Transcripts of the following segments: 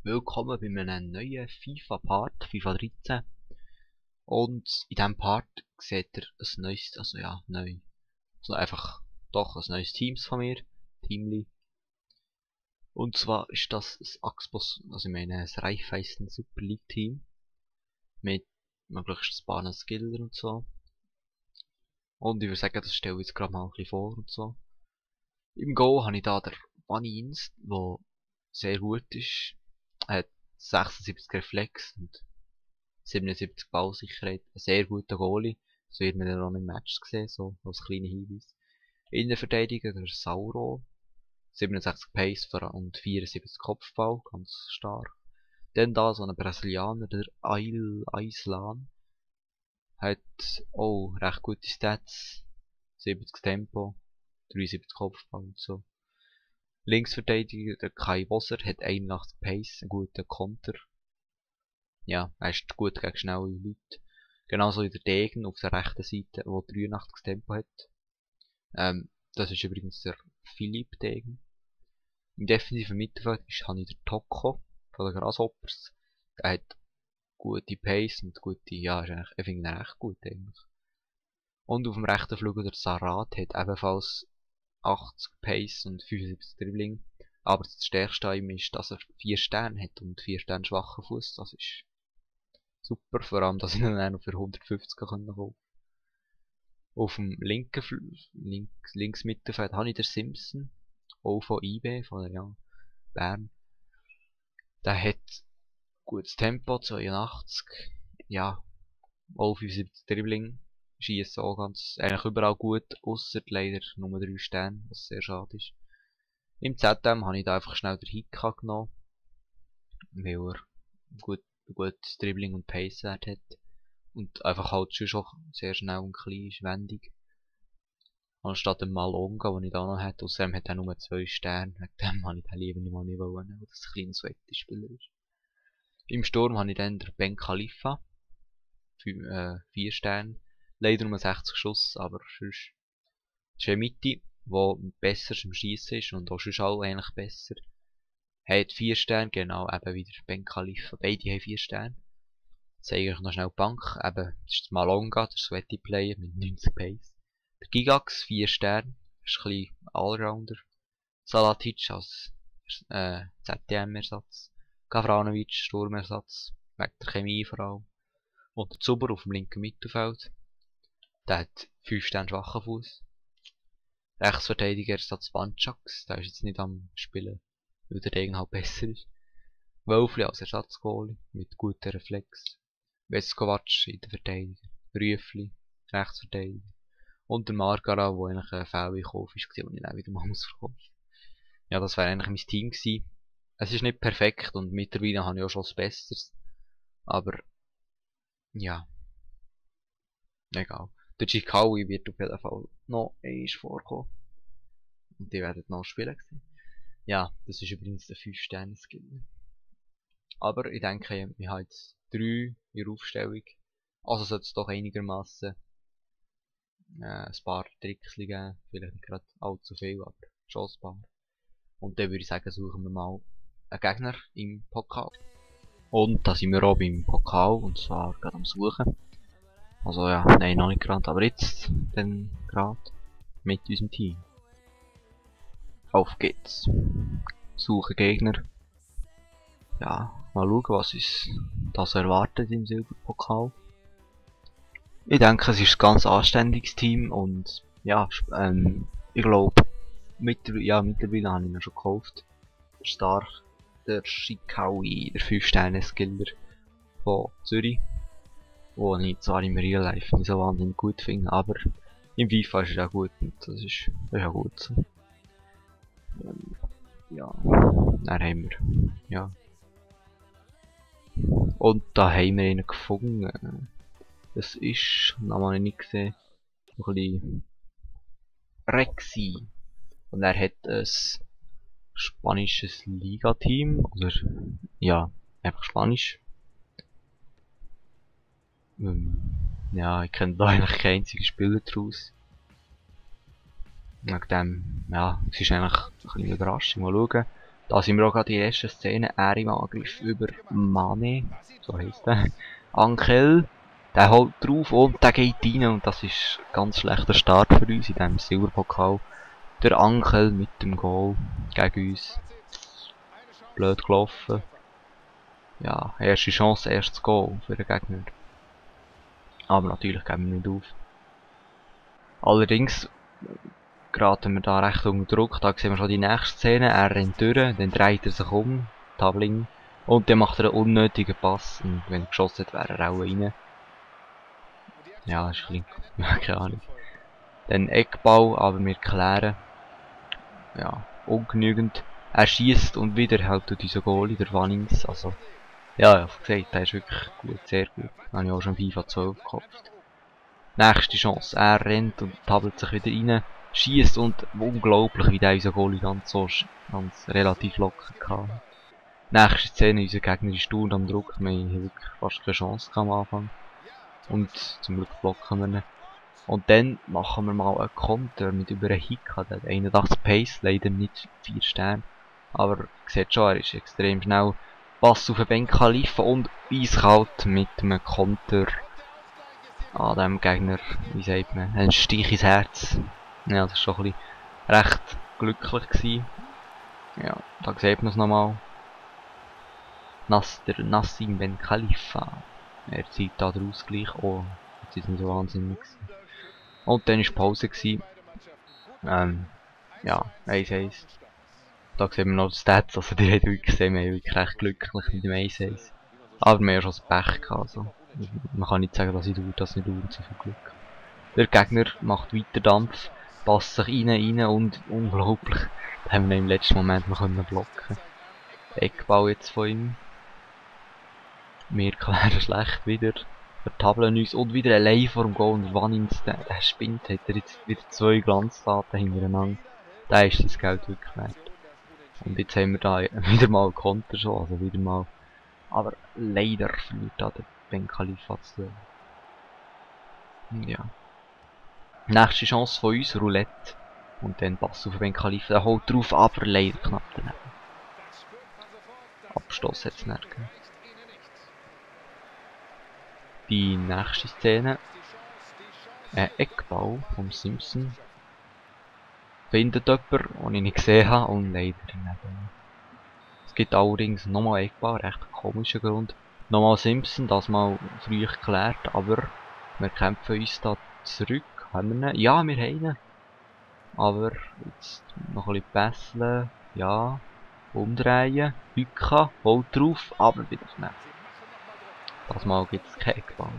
Willkommen bei einem neuen FIFA-Part, FIFA 13. Und in diesem Part seht ihr ein neues, also ja, neu. Also einfach doch ein neues Teams von mir, Teamli. Und zwar ist das ein Axpos, also ich meine ein Raiffeisen Super League Team. Mit möglichst ein paar Skiller und so. Und ich würde sagen, das stelle ich jetzt gerade mal ein bisschen vor und so. Im Go habe ich da den Vanins, der sehr gut ist. Er hat 76 Reflex und 77 Ballsicherheit. Ein sehr guter Goalie. Das wird man dann auch im Match gesehen, so als kleiner Hinweis. Innenverteidiger, der Sauro. 67 Pace und 74 Kopfball, ganz stark. Dann da so ein Brasilianer, der Aislan. Hat auch recht gute Stats. 70 Tempo, 73 Kopfball und so. Linksverteidiger, der Kai Wasser, hat 81 Pace, einen guten Konter. Ja, er ist gut gegen schnelle Leute. Genauso wie der Degen auf der rechten Seite, der 83 Tempo hat. Das ist übrigens der Philipp Degen. Im defensiven Mittelfeld habe ich den Toko von den Grasshoppers. Der hat gute Pace und gute, ja, ist eigentlich, ich finde ihn recht gut eigentlich. Und auf dem rechten Flügel der Sarat hat ebenfalls 80 Pace und 75 Dribbling. Aber das Stärkste an ihm ist, dass er 4 Sterne hat und 4 Sterne schwachen Fuß. Das ist super, vor allem, dass ich ihn dann noch für 150 kaufen kann. Auf dem links Mittelfeld habe ich den Simpson, auch von IB, von der Bern. Der hat gutes Tempo, 82, ja, auch 75 Dribbling, schießt auch eigentlich überall gut, ausser leider nur 3 Sterne, was sehr schade ist. Im ZM habe ich da einfach schnell den Hika genommen, weil er gut Dribbling und Pace-Wert hat. Und einfach halt schon sehr schnell und klein ist, wendig. Anstatt dem Malonga, den ich da noch hätte. Außerdem hat er nur 2 Sterne. Wegen dem habe ich den lieber nicht mal nicht wollen, weil das ein kleiner Sweaty-Spieler ist. Im Sturm habe ich dann den Ben Khalifa. 4 Sterne. Leider nur 60 Schuss, aber sonst. Cemiti, der besser im Schiessen ist und auch sonst auch eigentlich besser. Er hat 4 Sterne, genau, eben wie der Ben Khalifa. Beide haben 4 Sterne. Zeige ich noch schnell die Bank. Eben, das ist Malonga, der Sweaty Player mit 90 Pace. Der Gigax, 4 Sterne. Das ist ein bisschen Allrounder. Salatic als ZDM-Ersatz. Gavranovic, Sturmersatz. Wegen der Chemie vor allem. Und der Zuber auf dem linken Mittelfeld. Der hat 5 Sterne schwachen Fuß. Rechtsverteidiger Ersatz Vanchax. Der ist jetzt nicht am Spielen, weil der Degen halt besser ist. Wölfli als Ersatzgoalie mit gutem Reflex. Veskovac in der Verteidigung. Rüffli, Rechtsverteidiger. Und der Margara, der eigentlich ein Fehleinkauf war, und ich dann wieder mal ausverkauft. Ja, das wäre eigentlich mein Team gewesen. Es ist nicht perfekt und mittlerweile habe ich auch schon das Besseres. Aber, ja. Egal. Der Chikawi wird auf jeden Fall noch einmal vorkommen. Und die werden noch spielen gewesen. Ja, das ist übrigens der 5-Sterne-Skill. Aber ich denke, wir haben jetzt 3 in der Aufstellung. Also sollte es doch einigermaßen ein paar Tricks geben. Vielleicht nicht gerade allzu viel, aber schon ein paar. Und dann würde ich sagen, suchen wir mal einen Gegner im Pokal. Und da sind wir auch beim Pokal, und zwar gerade am Suchen. Also ja, nein, noch nicht gerade, aber jetzt dann gerade mit unserem Team. Auf geht's. Suchen Gegner. Ja, mal schauen, was uns da so erwartet im Silberpokal. Ich denke, es ist ein ganz anständiges Team und ja, ich glaube, mittlerweile habe ich ihn schon gekauft. Der Star, der Shikawi, der 5-Sterne-Skiller von Zürich. Den ich zwar im Real Life nicht so wahnsinnig gut finde, aber im FIFA ist er auch gut und das ist ja gut so. Ja, dann haben wir, ja. Und da haben wir ihn gefunden. Das ist, noch nicht gesehen, ein bisschen Rexy. Und er hat ein spanisches Liga-Team, oder, ja, einfach Spanisch. Ja, ich kenne da eigentlich keinen einzigen Spieler draus. Wegen dem, ja, es ist eigentlich ein bisschen Überraschung. Mal schauen, Da sind wir auch gerade in der ersten Szene. Er im Angriff über Mane. So heisst er. Ankel. Der holt drauf und der geht rein. Und das ist ein ganz schlechter Start für uns in diesem Silberpokal. Der Ankel mit dem Goal gegen uns. Blöd gelaufen. Ja, erste Chance, erstes Goal für den Gegner. Aber natürlich geben wir nicht auf. Allerdings geraten wir da recht unter Druck. Da sehen wir schon die nächste Szene. Er rennt durch, dann dreht er sich um, Tabling. Und dann macht er einen unnötigen Pass. Und wenn er geschossen hat, wäre er auch rein. Ja, ist ein bisschen, keine Ahnung. Dann Eckball, aber wir klären. Ja, ungenügend. Er schießt und wieder hält unser Goalie, der Wannings. Also, ja, ich habe gesagt, der ist wirklich gut, sehr gut. Da habe ich auch schon FIFA 12 gekauft. Nächste Chance. Er rennt und tabelt sich wieder rein. Schießt und unglaublich, wie der unser Goalie ganz relativ locker kann. Nächste Szene, unser Gegner ist stur am Druck. Wir haben wirklich fast keine Chance am Anfang. Und zum Glück blocken wir ihn. Und dann machen wir mal einen Konter mit über einen Hicka. Der hat 81 Pace, leider nicht 4 Sterne. Aber sieht schon, er ist extrem schnell. Pass auf den Ben Khalifa und eiskalt mit einem Konter an dem Gegner, wie sagt man, ein Stich ins Herz. Ja, das war schon ein bisschen recht glücklich gewesen. Ja, da sieht man es nochmal. Der Nassim Ben Khalifa. Er zieht da den Ausgleich. Oh, jetzt ist nicht so wahnsinnig gewesen. Und dann war Pause gewesen. Ja, 1-1. Da sehen wir noch die Stats, also die hat wirklich gesehen, wir haben wirklich recht glücklich mit dem 1-1. Aber mehr schon das Pech gehabt, also. Man kann nicht sagen, dass ich das nicht so viel Glück. Der Gegner macht weiter Dampf, passt sich rein und unglaublich, da haben wir im letzten Moment noch blocken. Eckball jetzt von ihm. Wir klären schlecht wieder. Vertabeln uns und wieder allein vor dem Goal und Wannins, der spinnt, hat er jetzt wieder 2 Glanztaten hintereinander. Da ist das Geld wirklich wert. Und jetzt haben wir da wieder mal Konter schon, also wieder mal. Aber leider verliert da der Ben Khalifa zu. Ja. Nächste Chance von uns, Roulette. Und dann Pass auf Ben Khalifa, der holt drauf, aber leider knapp daneben. Abstoß hat es nicht gegeben. Die nächste Szene. Ein Eckball vom Simpson. Findet jemand, den ich nicht gesehen habe, und leider daneben. Es gibt allerdings nochmal Eckball, recht komischer Grund. Nochmal Simpson, das mal früh geklärt, aber wir kämpfen uns da zurück. Haben wir ihn? Ja, wir haben ihn. Aber jetzt noch ein bisschen pässeln, ja, umdrehen, Hücka, holt drauf, aber wieder nicht. Das Mal gibt es keinen Eckball.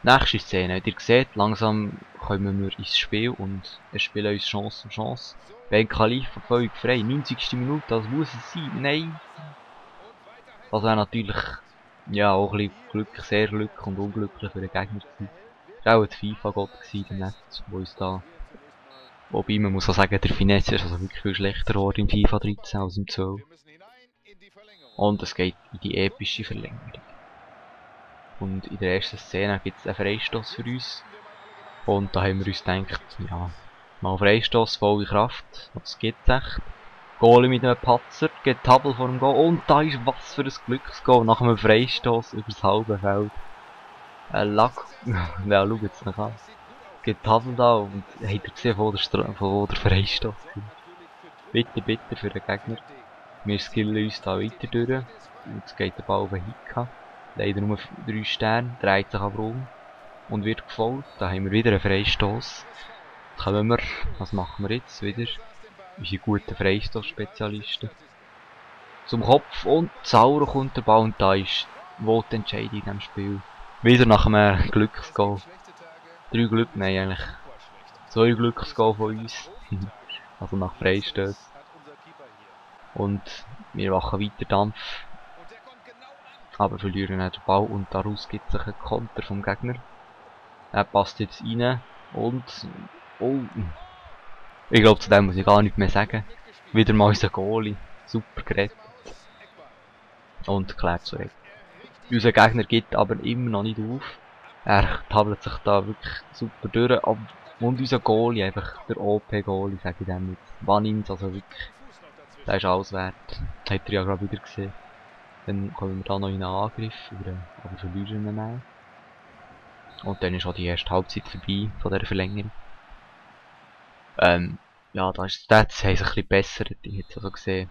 Nächste Szene, ihr seht, langsam kommen wir ins Spiel und wir spielen uns Chance um Chance. Ben Khalifa völlig frei, 90. Minute, das muss es sein, nein! Das wäre natürlich, ja, auch ein bisschen Glück, sehr Glück und unglücklich für den Gegner gewesen. Das war auch ein FIFA-Gott im Netz, wo uns da, wobei man muss auch sagen, der Finesse ist also wirklich viel schlechter geworden im FIFA 13 als im 12. Und es geht in die epische Verlängerung. Und in der ersten Szene gibt es einen Freistoß für uns. Und da haben wir uns gedacht, ja, mal Freistoß, volle Kraft, das gibt's echt. Goalie mit einem Patzer, geht Tabel vor dem Goal und da ist was für ein Glücksgoal nach einem Freistoß übers halbe Feld. Ein Lack, ja, schaut jetzt noch an. Geht Tabel da und habt ihr gesehen, von wo der Freistoß kommt. Bitte, bitte für den Gegner. Wir skillen uns da weiter durch. Jetzt geht der Ball auf den Hicka. Leider nur 3 Sterne, dreht sich aber um und wird gefolgt. Da haben wir wieder einen Freistoß. Kommen wir, was machen wir jetzt wieder? Unsere guten Freistoß-Spezialisten. Zum Kopf und sauer kommt der Ball und da ist wohl die Entscheidung in diesem Spiel. Wieder nach einem Glücksgoal. 3 Glück, nein eigentlich 2 Glücksgoal von uns. Also nach Freistößen. Und wir machen weiter Dampf. Aber verlieren auch den Ball und daraus gibt sich ein Konter vom Gegner. Er passt jetzt rein und... Oh! Ich glaube, zu dem muss ich gar nichts mehr sagen. Wieder mal unser Goalie. Super gerettet. Und klärt so weg. Unser Gegner geht aber immer noch nicht auf. Er tabelt sich da wirklich super durch. Und unser Goalie, einfach der OP-Goalie, sage ich dem jetzt. Wannins, also wirklich Der ist alles wert. Das habt ihr ja gerade wieder gesehen. Dann kommen wir da noch in einen Angriff, aber verlieren ihn dann. Und dann ist auch die erste Halbzeit vorbei von dieser Verlängerung. Ja, da ist die Stats haben sich ein bisschen bessert, ich hätte es also gesehen.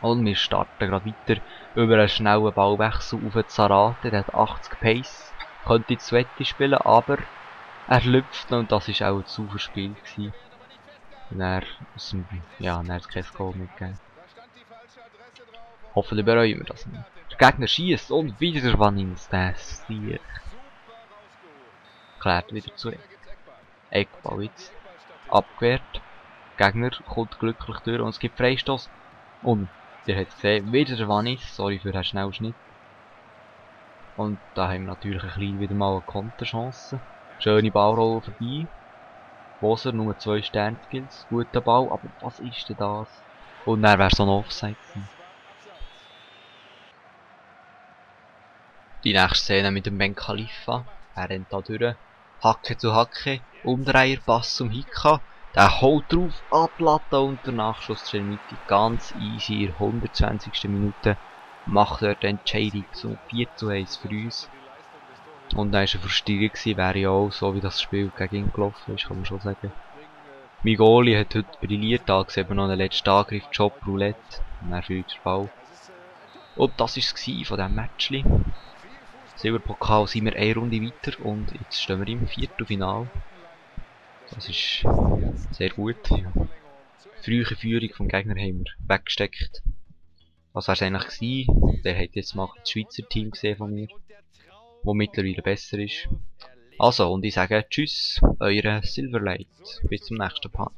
Und wir starten gerade weiter über einen schnellen Ballwechsel auf Zarate, der hat 80 Pace, könnte jetzt Wette spielen, aber er lüpft und das war auch zu verspielt gewesen. Und er hat kein Goal mitgegeben. Hoffentlich bereuen wir das nicht. Der Gegner schießt und wieder der Vanins, der Stier. Klärt wieder zu Eckball jetzt. Abgewehrt. Gegner kommt glücklich durch und es gibt Freistoß. Und ihr habt gesehen, wieder der Vannis, sorry für den Schnellschnitt. Und da haben wir natürlich ein bisschen wieder mal eine Konterchance. Schöne Ballrolle vorbei. Boser, nur 2 Sternskills, guter Ball, aber was ist denn das? Und dann wäre so ein Offside gewesen. Die nächste Szene mit dem Ben Khalifa. Er rennt da durch. Hacke zu Hacke. Umdreier, Pass zum Hika. Der haut drauf, Ablatte und der Nachschuss zur Mitte. Ganz easy in der 120. Minute macht er die Entscheidung zum 4:1 für uns. Und dann war er frustriert, wäre ja auch so, wie das Spiel gegen ihn gelaufen ist, kann man schon sagen. Mein Goalie hat heute brilliert, da sieht man noch den letzten Angriff, Job Roulette. Und dann führt der Ball. Und das war es von diesem Matchli. Silberpokal sind wir eine Runde weiter und jetzt stehen wir im Viertelfinale. Das ist sehr gut. Ja. Frühe Führung vom Gegner haben wir weggesteckt. Was wäre es eigentlich gewesen? Der hat jetzt mal das Schweizer Team gesehen von mir, das mittlerweile besser ist. Also, und ich sage Tschüss, eure Silverlight. Bis zum nächsten Part.